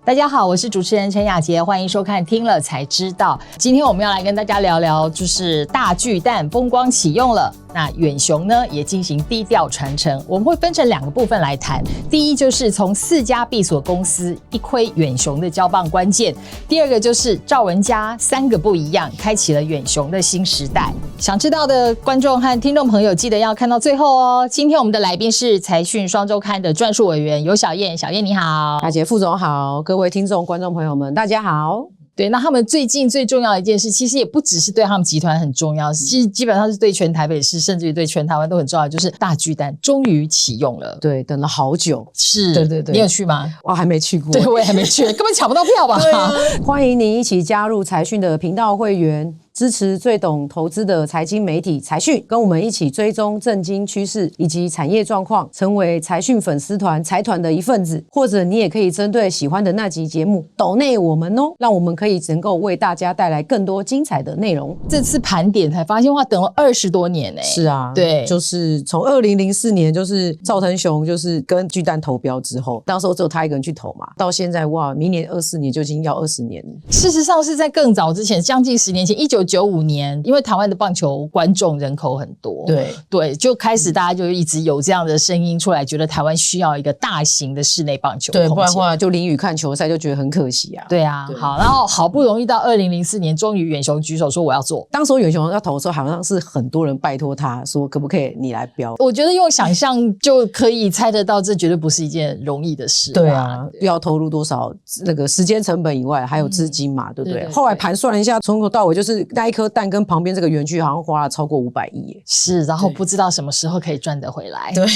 大家好，我是主持人陈雅洁，欢迎收看听了才知道。今天我们要来跟大家聊聊，就是大巨蛋风光启用了，那远雄呢也进行低调传承。我们会分成2个部分来谈，第一就是从4家闭锁公司一窥远雄的交棒关键，第2个就是赵文嘉3个不一样，开启了远雄的新时代。想知道的观众和听众朋友记得要看到最后哦。今天我们的来宾是财讯双周刊的撰述委员游小燕，小燕你好。雅洁副总好，各位听众观众朋友们大家好。对，那他们最近最重要的一件事，其实也不只是对他们集团很重要，其实基本上是对全台北市，甚至于对全台湾都很重要，就是大巨蛋终于启用了。对，等了好久。是，对对对，你有去吗？我还没去过。对，我也还没去，根本抢不到票吧？对啊，欢迎您一起加入财讯的频道会员，支持最懂投资的财经媒体财讯，跟我们一起追踪政经趋势以及产业状况，成为财讯粉丝团财团的一份子。或者你也可以针对喜欢的那集节目抖内我们哦，让我们可以能够为大家带来更多精彩的内容。这次盘点才发现，哇，等了20多年欸。是啊，对，就是从2004年就是赵腾雄就是跟巨蛋投标之后，当时候只有他一个人去投嘛，到现在哇，明年24年就已经要20年了。事实上是在更早之前，将近10年前，1995年，因为台湾的棒球观众人口很多，对，就开始大家就一直有这样的声音出来，觉得台湾需要一个大型的室内棒球空间，对，不然的话就淋雨看球赛就觉得很可惜啊。对啊，好，然后好不容易到2004年，终于远雄举手说我要做。当时远雄要投的时候，好像是很多人拜托他说，可不可以你来标？我觉得用想象就可以猜得到，这绝对不是一件容易的事。对啊，要投入多少那个时间成本以外，还有资金嘛，对不对？后来盘算了一下，从头到尾就是那一颗蛋跟旁边这个园区好像花了超过500亿耶。是，然后不知道什么时候可以赚得回来。对，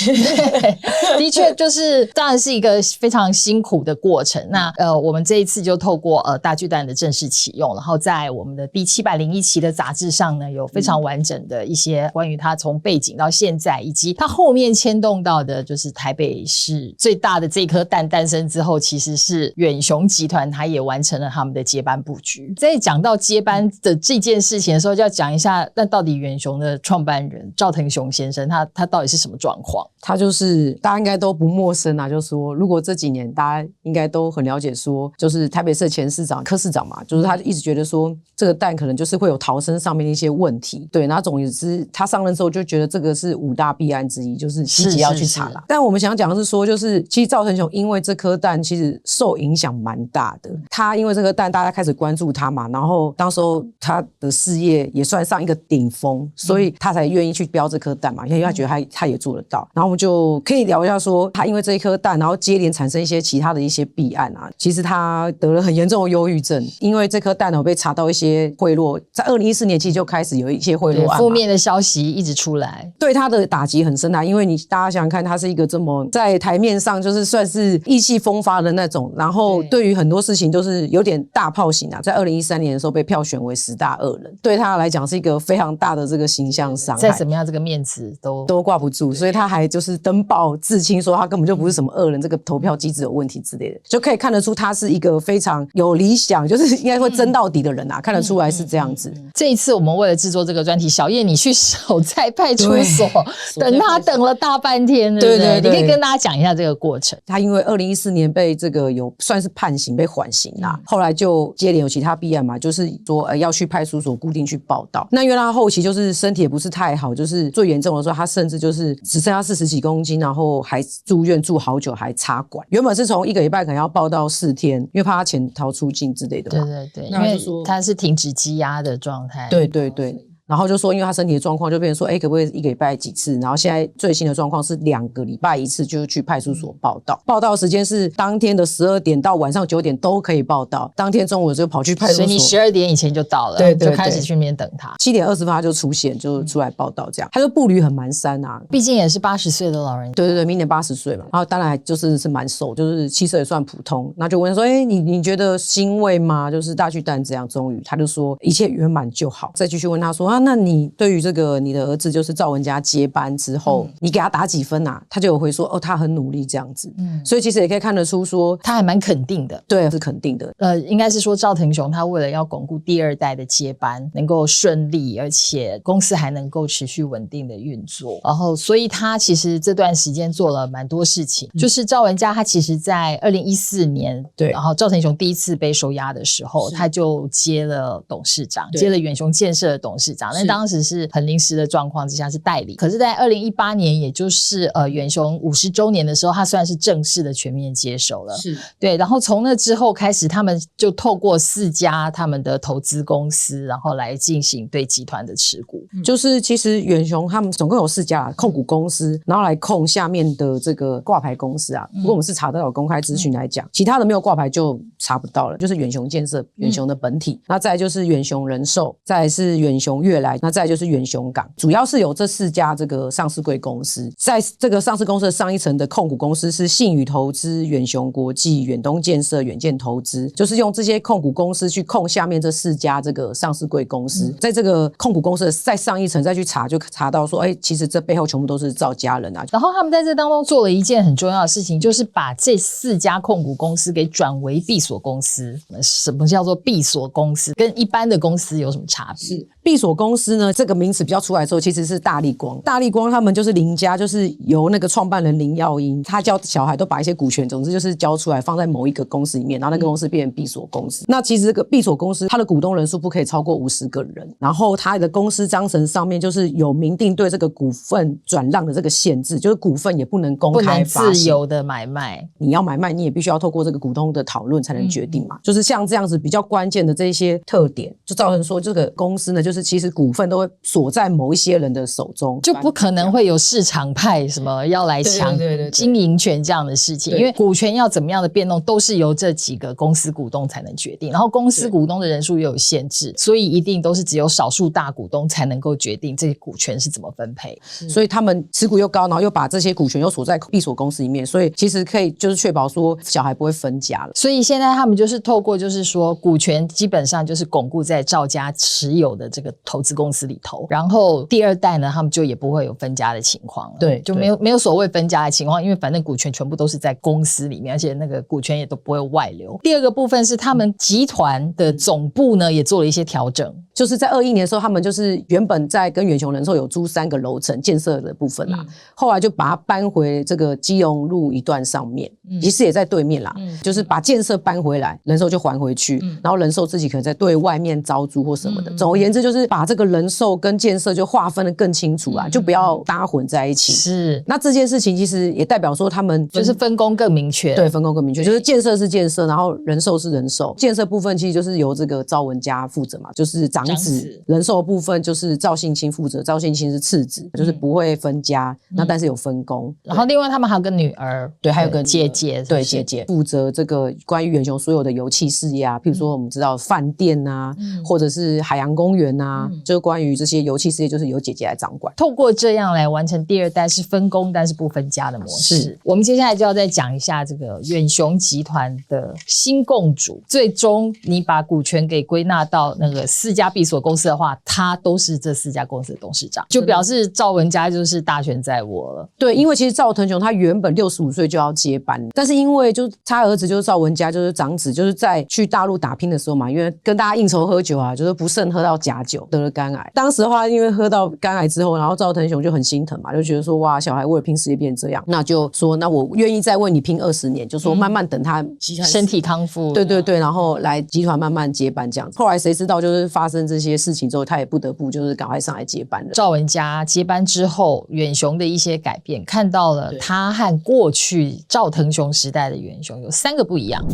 的确就是当然是一个非常辛苦的过程。那我们这一次就透过大巨蛋的正式启用，然后在我们的第701期的杂志上呢，有非常完整的一些关于它从背景到现在，以及它后面牵动到的就是台北市最大的这颗蛋诞生之后，其实是远雄集团它也完成了他们的接班布局。在讲到接班的这件事情的时候，就要讲一下，那到底远雄的创办人赵腾雄先生他到底是什么状况？他就是大家应该都不陌生啊，就是说如果这几年大家应该都很了解说，就是台北市的前市长柯市长嘛，就是他一直觉得说这个蛋可能就是会有逃生上面的一些问题。对，然后总之他上任之后就觉得这个是5大弊案之一，就是积极要去查啦。但我们想讲的是说，就是其实赵腾雄因为这颗蛋其实受影响蛮大的，他因为这颗蛋大家开始关注他嘛，然后当时候他的事业也算上一个顶峰，所以他才愿意去标这颗蛋嘛，因为他觉得他也做得到。然后我们就可以聊一下说，他因为这一颗蛋，然后接连产生一些其他的一些弊案啊。其实他得了很严重的忧郁症，因为这颗蛋被查到一些贿赂，在2014年其实就开始有一些贿赂案，负面的消息一直出来，对他的打击很深啊。因为大家想想看，他是一个这么在台面上就是算是意气风发的那种，然后对于很多事情都是有点大炮型啊。在2013年的时候被票选为10大恶人，对他来讲是一个非常大的这个形象伤害，再怎么样这个面子都挂不住，所以他还就是登报自清说他根本就不是什么恶人，这个投票机制有问题之类的，就可以看得出他是一个非常有理想，就是应该会争到底的人啊，看得出来是这样子。这一次我们为了制作这个专题，小叶你去守在派出所等他等了大半天，对不对？你可以跟大家讲一下这个过程。他因为2014年被这个有算是判刑被缓刑啦，后来就接连有其他弊案嘛，就是说要去派出所固定去报到。那因为他后期就是身体也不是太好，就是最严重的时候他甚至就是只剩下40几公斤，然后还住院住好久，还插管。原本是从1个礼拜可能要报到4天，因为怕他潜逃出境之类的嘛。对，因为他是停止羁押的状态。对。然后就说因为他身体的状况就变成说可不可以1个礼拜几次，然后现在最新的状况是2个礼拜1次，就去派出所报到。报到时间是当天的12点到晚上9点都可以报到，当天中午就跑去派出所，所以你12点以前就到了，对，就开始去那边等他。7点20分他就出现，就出来报到这样。他就步履很蹒跚啊，毕竟也是80岁的老人。对，明年80岁嘛，然后当然就是蛮瘦，就是气色也算普通。那就问说你觉得欣慰吗？就是大巨蛋这样终于，他就说一切圆满就好。再继续问他说啊，那你对于这个你的儿子就是赵文嘉接班之后，你给他打几分啊？他就有回说哦，他很努力这样子。所以其实也可以看得出说他还蛮肯定的。对，是肯定的。应该是说赵腾雄他为了要巩固第二代的接班能够顺利，而且公司还能够持续稳定的运作，然后所以他其实这段时间做了蛮多事情。就是赵文嘉他其实在2014年，对，然后赵腾雄第一次被收押的时候，他就接了董事长，接了远雄建设的董事长。那当时是很临时的状况之下是代理，可是在2018年也就是远雄50周年的时候，他算是正式的全面接手了。是，对，然后从那之后开始，他们就透过4家他们的投资公司，然后来进行对集团的持股。就是其实远雄他们总共有4家控股公司，然后来控下面的这个挂牌公司啊。不过我们是查到有公开资讯来讲，其他的没有挂牌就查不到了。就是远雄建设、远雄的本体，那再来就是远雄人寿，再来是远雄悦来，那再来就是远雄港，主要是有这4家这个上市柜公司。在这个上市公司的上一层的控股公司是信宇投资、远雄国际、远东建设、远建投资，就是用这些控股公司去控下面这4家这个上市柜公司。在这个控股公司的再上一层再去查，就查到说，其实这背后全部都是赵家人啊。然后他们在这当中做了一件很重要的事情，就是把这4家控股公司给转为闭锁公司。什么叫做闭锁公司？跟一般的公司有什么差别？是闭锁公司呢，这个名词比较出来的时候，其实是大立光。大立光他们就是林家，就是由那个创办人林耀英，他教小孩都把一些股权，总之就是交出来放在某一个公司里面，然后那个公司变成闭锁公司。那其实这个闭锁公司，它的股东人数不可以超过50个人，然后它的公司章程上面就是有明定对这个股份转让的这个限制，就是股份也不能公开发行，不能自由的买卖。你要买卖，你也必须要透过这个股东的讨论才能决定嘛。就是像这样子比较关键的这些特点，就造成说这个公司呢，就是其实股份都会锁在某一些人的手中，就不可能会有市场派什么要来抢经营权这样的事情。因为股权要怎么样的变动，都是由这几个公司股东才能决定，然后公司股东的人数又有限制，所以一定都是只有少数大股东才能够决定这些股权是怎么分配。所以他们持股又高，然后又把这些股权又锁在闭锁公司里面，所以其实可以就是确保说小孩不会分家了。所以现在他们就是透过就是说股权基本上就是巩固在赵家持有的这个投资公司里头，然后第二代呢他们就也不会有分家的情况了。对，就没有所谓分家的情况，因为反正股权全部都是在公司里面，而且那个股权也都不会外流。第二个部分是他们集团的总部呢也做了一些调整，就是在21年的时候，他们就是原本在跟远雄人寿有租3个楼层建设的部分啦，后来就把它搬回这个基隆路一段上面，其实也在对面啦，就是把建设搬回来，人寿就还回去，然后人寿自己可能在对外面招租或什么的。总而言之，就是把这个人寿跟建设就划分得更清楚啦，就不要搭混在一起。是，那这件事情其实也代表说他们就是分工更明确。对，分工更明确，就是建设是建设，然后人寿是人寿。建设部分其实就是由这个赵文嘉负责嘛，就是长子。人寿部分就是赵信清负责，赵信清是次子，就是不会分家，那但是有分工。然后另外他们还有个女儿，对，还有个姐姐，对，姐姐负责这个关于远雄所有的油气事业啊，譬如说我们知道饭店啊，或者是海洋公园啊，就是关于这些油气事业就是由姐姐来掌管。透过这样来完成第二代是分工但是不分家的模式。我们接下来就要再讲一下这个远雄集团的新共主，最终你把股权给归纳到那个4家闭锁公司的话，他都是这4家公司的董事长，就表示赵文嘉就是大权在握了。对，因为其实赵腾雄他原本65岁就要接班，但是因为就他儿子就是赵文嘉，就是长子，就是在去大陆打拼的时候嘛，因为跟大家应酬喝酒啊，就是不慎喝到假酒，得了肝癌。当时的话，因为喝到肝癌之后，然后赵腾雄就很心疼嘛，就觉得说哇，小孩为了拼事业变成这样，那就说那我愿意再为你拼20年，就说慢慢等他身体康复。对对对，然后来集团慢慢接班这样子。后来谁知道就是发生这些事情之后，他也不得不就是赶快上来接班了。赵文嘉接班之后，远雄的一些改变，看到了他和过去赵腾雄时代的远雄有3个不一样。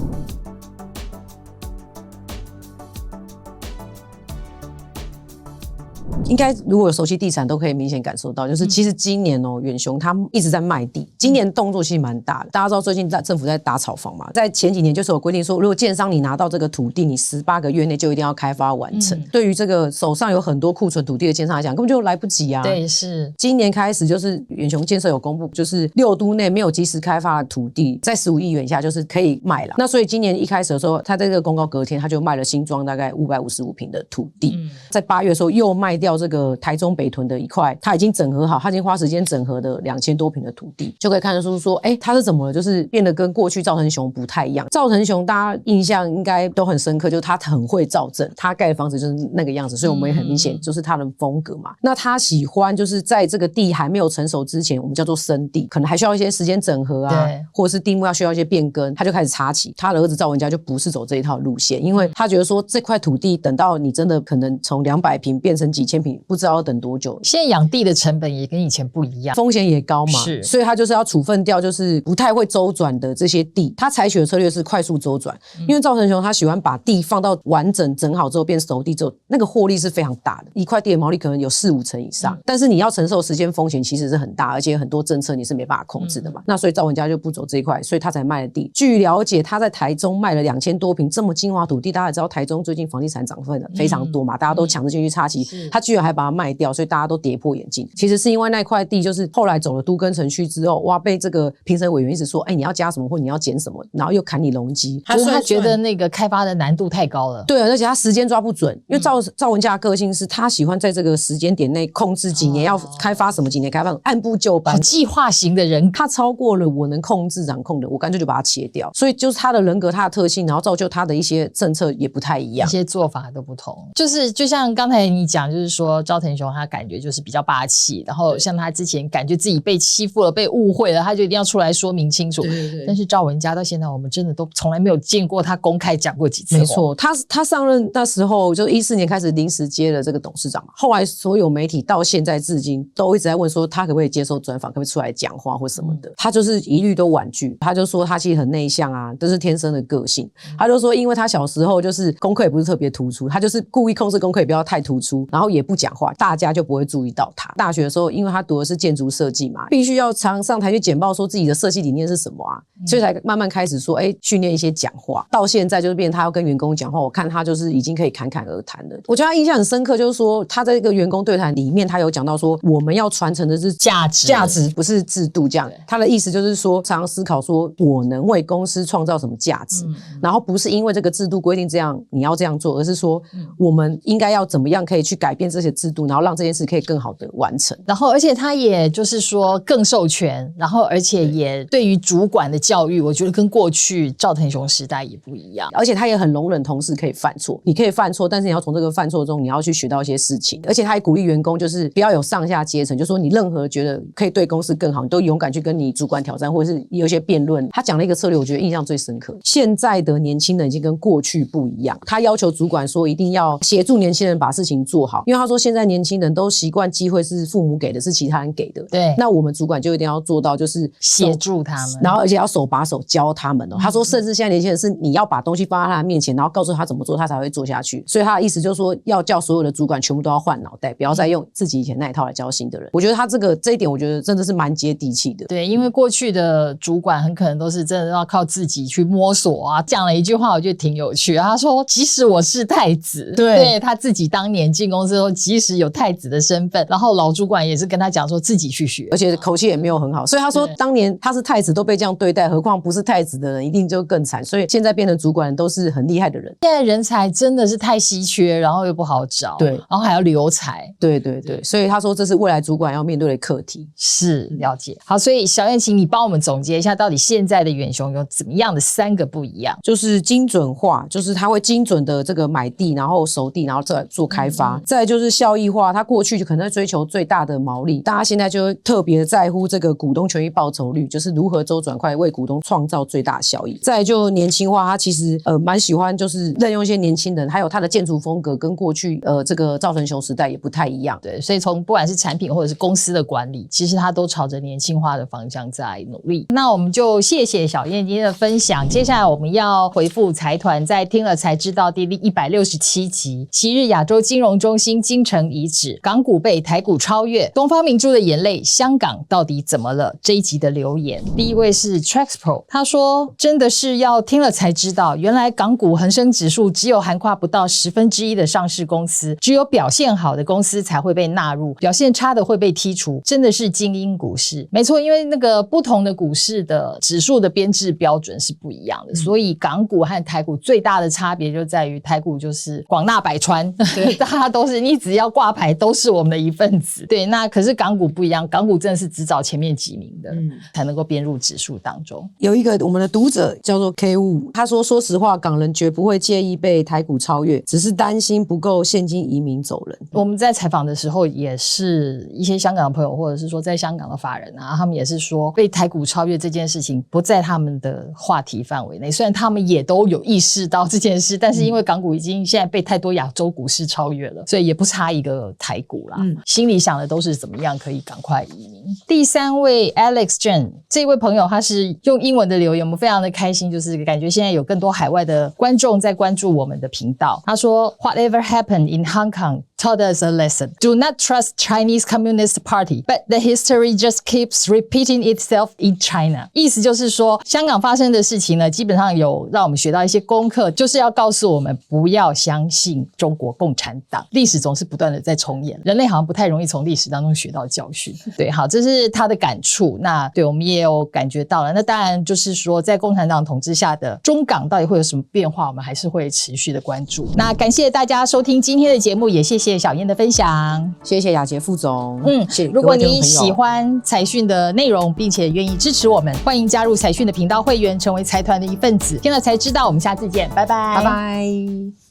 应该如果有熟悉地产都可以明显感受到，就是其实今年远雄他们一直在卖地，今年动作其实蛮大的。大家知道最近政府在打炒房嘛，在前几年就是有规定说，如果建商你拿到这个土地，你18个月内就一定要开发完成。对于这个手上有很多库存土地的建商来讲，根本就来不及啊。对，是今年开始就是远雄建设有公布，就是6都内没有及时开发的土地，在15亿元以下就是可以卖了。那所以今年一开始的时候，他在这个公告隔天他就卖了新庄大概555坪的土地，在8月的时候又卖掉掉这个台中北屯的一块，他已经整合好，他已经花时间整合的2000多坪的土地，就可以看得出说，他是怎么了？就是变得跟过去赵腾雄不太一样。赵腾雄大家印象应该都很深刻，就是他很会造镇，他盖的房子就是那个样子，所以我们也很明显就是他的风格嘛。那他喜欢就是在这个地还没有成熟之前，我们叫做生地，可能还需要一些时间整合啊，或者是地目要需要一些变更，他就开始插旗。他的儿子赵文嘉就不是走这一套路线，因为他觉得说这块土地等到你真的可能从200坪变成几千坪，不知道要等多久。现在养地的成本也跟以前不一样，风险也高嘛，是，所以他就是要处分掉就是不太会周转的这些地。他采取的策略是快速周转，因为赵腾雄他喜欢把地放到完整整好之后变熟地之后，那个获利是非常大的，一块地的毛利可能有4-5成以上，但是你要承受时间风险其实是很大，而且很多政策你是没办法控制的嘛。那所以赵文嘉就不走这一块，所以他才卖了地。据了解，他在台中卖了2000多坪这么精华土地，大家也知道台中最近房地产涨分非常多嘛，大家都抢着进去插旗，他居然还把它卖掉，所以大家都跌破眼镜。其实是因为那块地就是后来走了都更程序之后，哇，被这个评审委员一直说，你要加什么或你要减什么，然后又砍你容积，就是他觉得那个开发的难度太高了。对，而且他时间抓不准，因为赵文嘉的个性是他喜欢在这个时间点内控制几年要开发什么，几年开发按部就班，计划型的人，他超过了我能控制掌控的，我干脆就把它切掉。所以就是他的人格，他的特性，然后造就他的一些政策也不太一样，一些做法都不同。就像刚才你讲，就是说赵腾雄他感觉就是比较霸气，然后像他之前感觉自己被欺负了、被误会了，他就一定要出来说明清楚。对，但是赵文嘉到现在，我们真的都从来没有见过他公开讲过几次话。没错，他上任那时候就14年开始临时接了这个董事长嘛，后来所有媒体到现在至今都一直在问说他可不可以接受专访，可不可以出来讲话或什么的，他就是一律都婉拒。他就说他其实很内向啊，这是天生的个性。他就说因为他小时候就是功课也不是特别突出，他就是故意控制功课也不要太突出，然后也不讲话，大家就不会注意到他。大学的时候因为他读的是建筑设计嘛，必须要常上台去简报说自己的设计理念是什么啊，所以才慢慢开始说训练一些讲话，到现在就是变成他要跟员工讲话，我看他就是已经可以侃侃而谈了。我觉得他印象很深刻，就是说他在这个员工对谈里面他有讲到说我们要传承的是价值不是制度，这样他的意思就是说常常思考说我能为公司创造什么价值，然后不是因为这个制度规定这样你要这样做，而是说我们应该要怎么样可以去改变这些制度，然后让这件事可以更好的完成。然后而且他也就是说更授权，然后而且也对于主管的教育，我觉得跟过去赵腾雄时代也不一样，而且他也很容忍同事可以犯错，你可以犯错，但是你要从这个犯错中你要去学到一些事情，而且他也鼓励员工就是不要有上下阶层，就说你任何觉得可以对公司更好，你都勇敢去跟你主管挑战，或者是有一些辩论。他讲了一个策略，我觉得印象最深刻，现在的年轻人已经跟过去不一样，他要求主管说一定要协助年轻人把事情做好，因为他说现在年轻人都习惯机会是父母给的，是其他人给的，对，那我们主管就一定要做到就是协助他们，然后而且要手把手教他们他说甚至现在年轻人是你要把东西放在他的面前，然后告诉他怎么做他才会做下去，所以他的意思就是说要叫所有的主管全部都要换脑袋，不要再用自己以前那一套来教新的人。我觉得他这一点我觉得真的是蛮接地气的。对，因为过去的主管很可能都是真的要靠自己去摸索啊。讲了一句话我觉得挺有趣的，他说即使我是太子，对，他自己当年进公司的时候即使有太子的身份，然后老主管也是跟他讲说自己去学，而且口气也没有很好，所以他说当年他是太子都被这样对待，何况不是太子的人一定就更惨，所以现在变成主管都是很厉害的人。现在人才真的是太稀缺，然后又不好找，对，然后还要留才，对，所以他说这是未来主管要面对的课题。是，了解。好，所以小燕请你帮我们总结一下，到底现在的远雄有怎么样的3个不一样？就是精准化，就是他会精准的这个买地，然后熟地，然后再做开发。再来就是效益化，他过去就可能在追求最大的毛利，大家现在就会特别在乎这个股东权益报酬率，就是如何周转快为股东创造最大效益。再来就年轻化，他其实蛮喜欢就是任用一些年轻人，还有他的建筑风格跟过去这个赵腾雄时代也不太一样。对，所以从不管是产品或者是公司的管理，其实他都朝着年轻化的方向在努力。那我们就谢谢小燕今天的分享。接下来我们要回复财团在听了才知道第167集，昔日亚洲金融中心京城遗址，港股被台股超越，东方明珠的眼泪，香港到底怎么了？这一集的留言，第一位是 Traxpro， 他说真的是要听了才知道，原来港股恒生指数只有涵跨不到1/10的上市公司，只有表现好的公司才会被纳入，表现差的会被剔除，真的是精英股市。没错，因为那个不同的股市的指数的编制标准是不一样的，所以港股和台股最大的差别就在于台股就是广纳百川，大家都是你只要挂牌都是我们的一份子。对，那可是港股不一样，港股真的是只找前面几名的，才能够编入指数当中。有一个我们的读者叫做 K5， 他说说实话，港人绝不会介意被台股超越，只是担心不够现金移民走人。我们在采访的时候，也是一些香港的朋友，或者是说在香港的法人啊，他们也是说被台股超越这件事情不在他们的话题范围内。虽然他们也都有意识到这件事，但是因为港股已经现在被太多亚洲股市超越了，所以也不差一个台股啦。心里想的都是怎么样可以赶快移民。第3位 Alex Jen 这位朋友，他是用英文的留言，我们非常的开心，就是感觉现在有更多海外的观众在关注我们的频道。他说 Whatever happened in Hong Kong taught us a lesson. Do not trust Chinese Communist Party, but the history just keeps repeating itself in China. 意思就是说，香港发生的事情呢，基本上有让我们学到一些功课，就是要告诉我们不要相信中国共产党。历史总是不断的在重演，人类好像不太容易从历史当中学到教训。对，好，这是他的感触。那对我们也有感觉到了。那当然就是说，在共产党统治下的中港到底会有什么变化，我们还是会持续的关注。那感谢大家收听今天的节目，也谢谢小燕的分享，谢谢雅洁副总。如果你喜欢财讯的内容，并且愿意支持我们，欢迎加入财讯的频道会员，成为财团的一份子。听了才知道，我们下次见，拜拜，拜拜。